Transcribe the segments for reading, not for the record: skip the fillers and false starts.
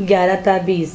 11 ta 20।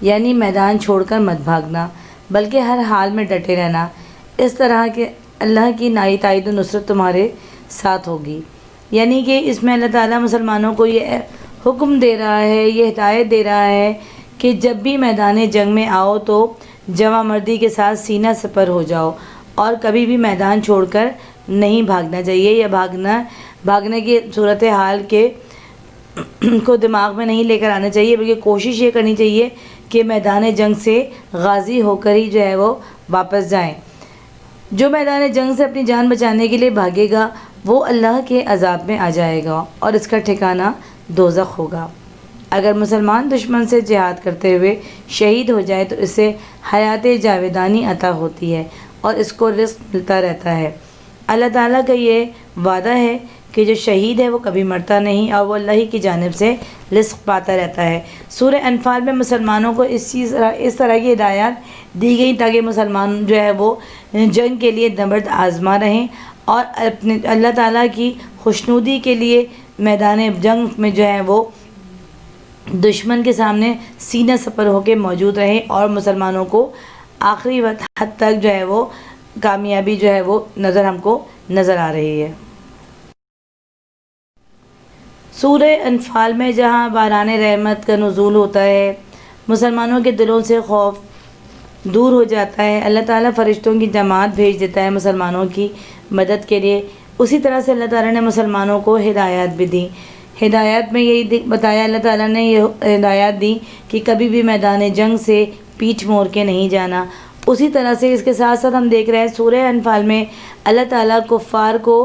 یعنی میدان چھوڑ کر مت بھاگنا بلکہ ہر حال میں ڈٹے رہنا، اس طرح کہ اللہ کی تائید و نصرت تمہارے ساتھ ہوگی۔ یعنی کہ اس میں اللہ تعالیٰ مسلمانوں کو یہ حکم دے رہا ہے، یہ ہدایت دے رہا ہے کہ جب بھی میدان جنگ میں آؤ تو جواں مردی کے ساتھ سینہ سپر ہو جاؤ اور کبھی بھی میدان چھوڑ کر نہیں بھاگنا چاہیے، یا بھاگنے کی صورتحال کے کو دماغ میں نہیں لے کر آنا چاہیے، بلکہ کوشش یہ کرنی چاہیے کہ میدان جنگ سے غازی ہو کر ہی جو ہے وہ واپس جائیں۔ جو میدان جنگ سے اپنی جان بچانے کے لیے بھاگے گا وہ اللہ کے عذاب میں آ جائے گا اور اس کا ٹھکانہ دوزخ ہوگا۔ اگر مسلمان دشمن سے جہاد کرتے ہوئے شہید ہو جائے تو اسے حیات جاویدانی عطا ہوتی ہے اور اس کو رزق ملتا رہتا ہے۔ اللہ تعالیٰ کا یہ وعدہ ہے کہ جو شہید ہے وہ کبھی مرتا نہیں اور وہ اللہ ہی کی جانب سے رزق پاتا رہتا ہے۔ سورہ انفال میں مسلمانوں کو اس طرح کی ہدایات دی گئی تاکہ مسلمان جو ہے وہ جنگ کے لیے نبرد آزما رہیں اور اپنے اللہ تعالیٰ کی خوشنودی کے لیے میدان جنگ میں جو ہے وہ دشمن کے سامنے سینہ سپر ہو کے موجود رہیں اور مسلمانوں کو آخری حد تک جو ہے وہ کامیابی جو ہے وہ ہم کو نظر آ رہی ہے۔ سورہ انفال میں جہاں باران رحمت کا نزول ہوتا ہے، مسلمانوں کے دلوں سے خوف دور ہو جاتا ہے، اللہ تعالیٰ فرشتوں کی جماعت بھیج دیتا ہے مسلمانوں کی مدد کے لیے، اسی طرح سے اللہ تعالیٰ نے مسلمانوں کو ہدایات بھی دی۔ ہدایات میں یہی بتایا، اللہ تعالیٰ نے یہ ہدایات دی کہ کبھی بھی میدان جنگ سے پیٹھ موڑ کے نہیں جانا۔ اسی طرح سے اس کے ساتھ ساتھ ہم دیکھ رہے ہیں سورہ انفال میں اللہ تعالیٰ کفار کو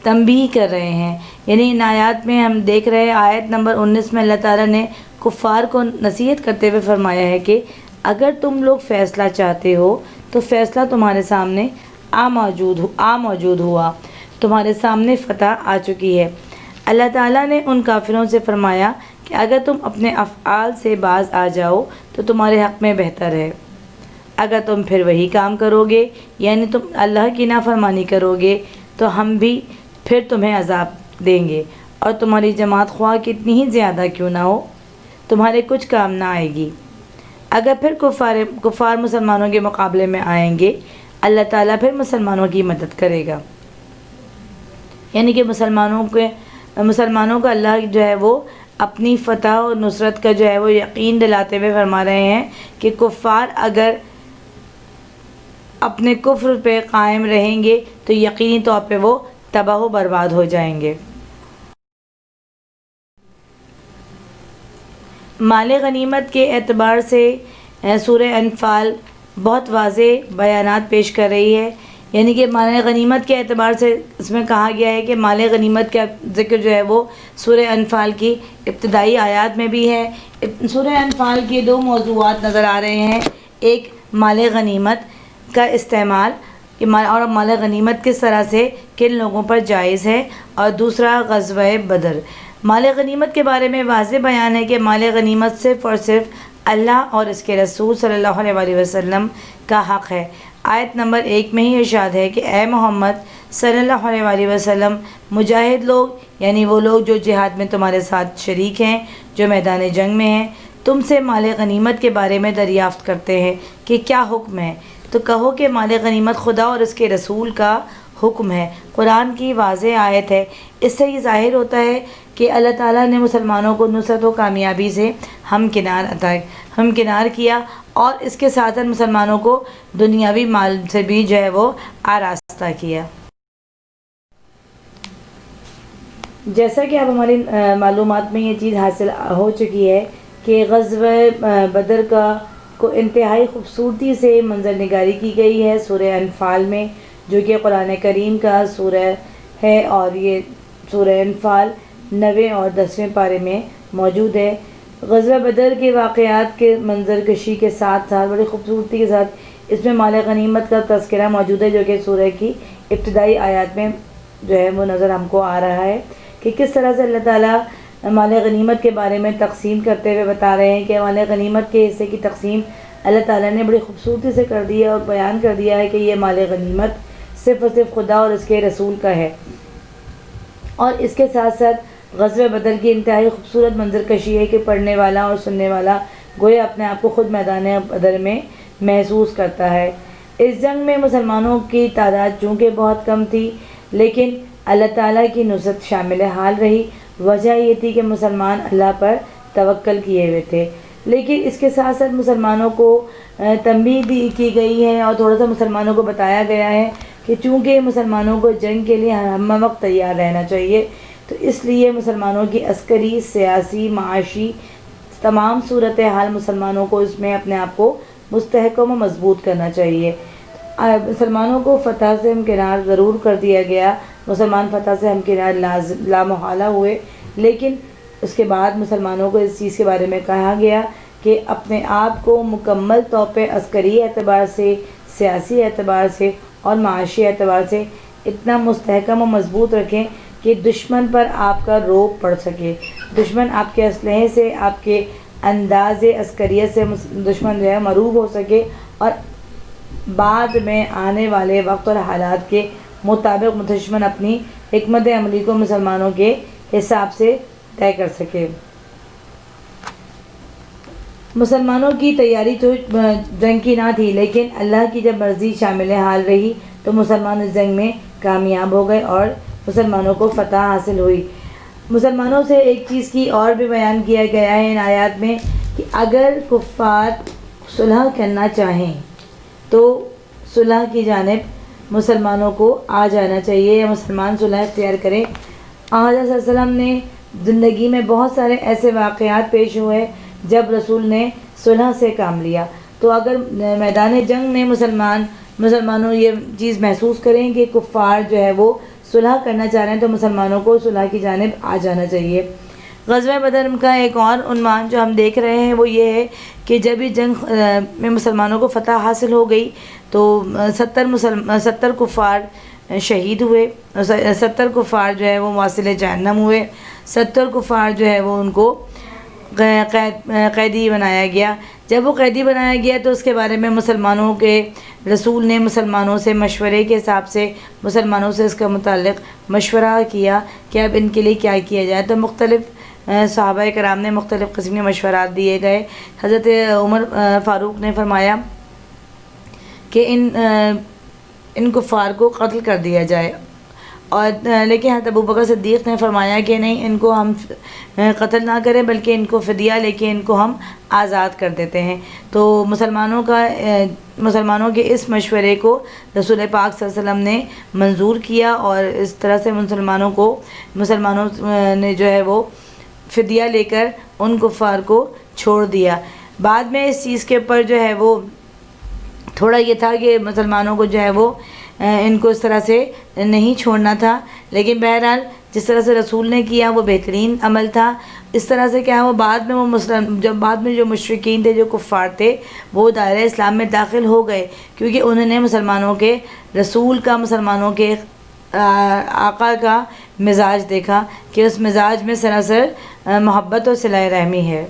تنبیہ کر رہے ہیں، یعنی ان آیات میں ہم دیکھ رہے ہیں آیت نمبر 19 میں اللہ تعالیٰ نے کفار کو نصیحت کرتے ہوئے فرمایا ہے کہ اگر تم لوگ فیصلہ چاہتے ہو تو فیصلہ تمہارے سامنے موجود ہوا، تمہارے سامنے فتح آ چکی ہے۔ اللہ تعالیٰ نے ان کافروں سے فرمایا کہ اگر تم اپنے افعال سے باز آ جاؤ تو تمہارے حق میں بہتر ہے، اگر تم پھر وہی کام کرو گے یعنی تم اللہ کی نافرمانی کرو گے تو ہم بھی پھر تمہیں عذاب دیں گے اور تمہاری جماعت خواہ کتنی ہی زیادہ کیوں نہ ہو تمہارے کچھ کام نہ آئے گی۔ اگر پھر کفار مسلمانوں کے مقابلے میں آئیں گے اللہ تعالیٰ پھر مسلمانوں کی مدد کرے گا، یعنی کہ مسلمانوں کا اللہ جو ہے وہ اپنی فتح اور نصرت کا جو ہے وہ یقین دلاتے ہوئے فرما رہے ہیں کہ کفار اگر اپنے کفر پہ قائم رہیں گے تو یقینی طور پہ وہ تباہ و برباد ہو جائیں گے۔ مال غنیمت کے اعتبار سے سورہ انفال بہت واضح بیانات پیش کر رہی ہے، یعنی کہ مال غنیمت کے اعتبار سے اس میں کہا گیا ہے کہ مال غنیمت کا ذکر جو ہے وہ سورہ انفال کی ابتدائی آیات میں بھی ہے۔ سورہ انفال کے دو موضوعات نظر آ رہے ہیں، ایک مال غنیمت کا استعمال اور مال غنیمت کس طرح سے کن لوگوں پر جائز ہے، اور دوسرا غزوہ بدر۔ مال غنیمت کے بارے میں واضح بیان ہے کہ مال غنیمت صرف اور صرف اللہ اور اس کے رسول صلی اللہ علیہ وسلم کا حق ہے۔ آیت نمبر 1 میں ہی ارشاد ہے کہ اے محمد صلی اللہ علیہ وسلم، مجاہد لوگ یعنی وہ لوگ جو جہاد میں تمہارے ساتھ شریک ہیں، جو میدان جنگ میں ہیں، تم سے مال غنیمت کے بارے میں دریافت کرتے ہیں کہ کیا حکم ہے، تو کہو کہ مال غنیمت خدا اور اس کے رسول کا حکم ہے۔ قرآن کی واضح آیت ہے، اس سے یہ ظاہر ہوتا ہے کہ اللہ تعالیٰ نے مسلمانوں کو نصرت و کامیابی سے ہمکنار کیا اور اس کے ساتھ مسلمانوں کو دنیاوی مال سے بھی جو ہے وہ آراستہ کیا۔ جیسا کہ اب ہماری معلومات میں یہ چیز حاصل ہو چکی ہے کہ غزوہ بدر کو انتہائی خوبصورتی سے منظر نگاری کی گئی ہے سورہ انفال میں، جو کہ قرآن کریم کا سورہ ہے، اور یہ سورہ انفال 9 اور 10 پارے میں موجود ہے۔ غزوہ بدر کے واقعات کے منظر کشی کے ساتھ ساتھ بڑی خوبصورتی کے ساتھ اس میں مال غنیمت کا تذکرہ موجود ہے، جو کہ سورہ کی ابتدائی آیات میں جو ہے وہ نظر ہم کو آ رہا ہے کہ کس طرح سے اللہ تعالیٰ مال غنیمت کے بارے میں تقسیم کرتے ہوئے بتا رہے ہیں کہ مال غنیمت کے حصے کی تقسیم اللہ تعالیٰ نے بڑی خوبصورتی سے کر دی ہے اور بیان کر دیا ہے کہ یہ مال غنیمت صرف اور صرف خدا اور اس کے رسول کا ہے۔ اور اس کے ساتھ ساتھ غزوہ بدر کی انتہائی خوبصورت منظر کشی ہے کہ پڑھنے والا اور سننے والا گویا اپنے آپ کو خود میدان بدر میں محسوس کرتا ہے۔ اس جنگ میں مسلمانوں کی تعداد چونکہ بہت کم تھی، لیکن اللہ تعالیٰ کی نصرت شامل حال رہی۔ وجہ یہ تھی کہ مسلمان اللہ پر توکل کیے ہوئے تھے۔ لیکن اس کے ساتھ ساتھ مسلمانوں کو تنبیہ دی کی گئی ہے اور تھوڑا سا مسلمانوں کو بتایا گیا ہے کہ چونکہ مسلمانوں کو جنگ کے لیے ہم وقت تیار رہنا چاہیے، تو اس لیے مسلمانوں کی عسکری، سیاسی، معاشی تمام صورتحال مسلمانوں کو اس میں اپنے آپ کو مستحکم و مضبوط کرنا چاہیے۔ مسلمانوں کو فتح سے ہمکنار ضرور کر دیا گیا، مسلمان فتح سے ہمکنار لامحالہ ہوئے، لیکن اس کے بعد مسلمانوں کو اس چیز کے بارے میں کہا گیا کہ اپنے آپ کو مکمل طور پہ عسکری اعتبار سے، سیاسی اعتبار سے اور معاشی اعتبار سے اتنا مستحکم و مضبوط رکھیں کہ دشمن پر آپ کا رعب پڑ سکے، دشمن آپ کے اسلحے سے، آپ کے انداز عسکریت سے دشمن جو ہے مرعوب ہو سکے، اور بعد میں آنے والے وقت اور حالات کے مطابق دشمن اپنی حکمت عملی کو مسلمانوں کے حساب سے طے کر سکے۔ مسلمانوں کی تیاری تو جنگ کی نہ تھی، لیکن اللہ کی جب مرضی شامل حال رہی تو مسلمان اس جنگ میں کامیاب ہو گئے اور مسلمانوں کو فتح حاصل ہوئی۔ مسلمانوں سے ایک چیز کی اور بھی بیان کیا گیا ہے ان آیات میں کہ اگر کفار صلح کرنا چاہیں تو صلح کی جانب مسلمانوں کو آ جانا چاہیے، یا مسلمان صلح اختیار کریں۔ حضرت صلی اللہ علیہ وسلم نے زندگی میں بہت سارے ایسے واقعات پیش ہوئے جب رسول نے صلح سے کام لیا، تو اگر میدان جنگ میں مسلمانوں یہ چیز محسوس کریں کہ کفار جو ہے وہ صلح کرنا چاہ رہے ہیں تو مسلمانوں کو صلح کی جانب آ جانا چاہیے۔ غزوہ بدر کا ایک اور عنوان جو ہم دیکھ رہے ہیں وہ یہ ہے کہ جب یہ جنگ میں مسلمانوں کو فتح حاصل ہو گئی تو 70 کفار شہید ہوئے، 70 کفار جو ہے وہ واصل جہنم ہوئے، 70 کفار جو ہے وہ ان کو قیدی بنایا گیا۔ جب وہ قیدی بنایا گیا تو اس کے بارے میں مسلمانوں کے رسول نے مسلمانوں سے مشورے کے حساب سے مسلمانوں سے اس کا متعلق مشورہ کیا کہ اب ان کے لیے کیا کیا جائے، تو مختلف صحابہ کرام نے مختلف قسم کے مشورات دیے گئے۔ حضرت عمر فاروق نے فرمایا کہ ان کفار کو قتل کر دیا جائے، اور لیکن حضرت ابوبکر صدیق نے فرمایا کہ نہیں، ان کو ہم قتل نہ کریں بلکہ ان کو فدیہ لے کے ان کو ہم آزاد کر دیتے ہیں۔ تو مسلمانوں کے اس مشورے کو رسول پاک صلی اللہ علیہ وسلم نے منظور کیا، اور اس طرح سے مسلمانوں نے جو ہے وہ فدیہ لے کر ان کفار کو چھوڑ دیا۔ بعد میں اس چیز کے اوپر جو ہے وہ تھوڑا یہ تھا کہ مسلمانوں کو جو ہے وہ ان کو اس طرح سے نہیں چھوڑنا تھا، لیکن بہرحال جس طرح سے رسول نے کیا وہ بہترین عمل تھا۔ اس طرح سے کیا وہ بعد میں جو مشرکین تھے، جو کفار تھے، وہ دائرہ اسلام میں داخل ہو گئے، کیونکہ انہوں نے مسلمانوں کے رسول کا، مسلمانوں کے آقا کا مزاج دیکھا کہ اس مزاج میں سراسر محبت اور صلہ رحمی ہے۔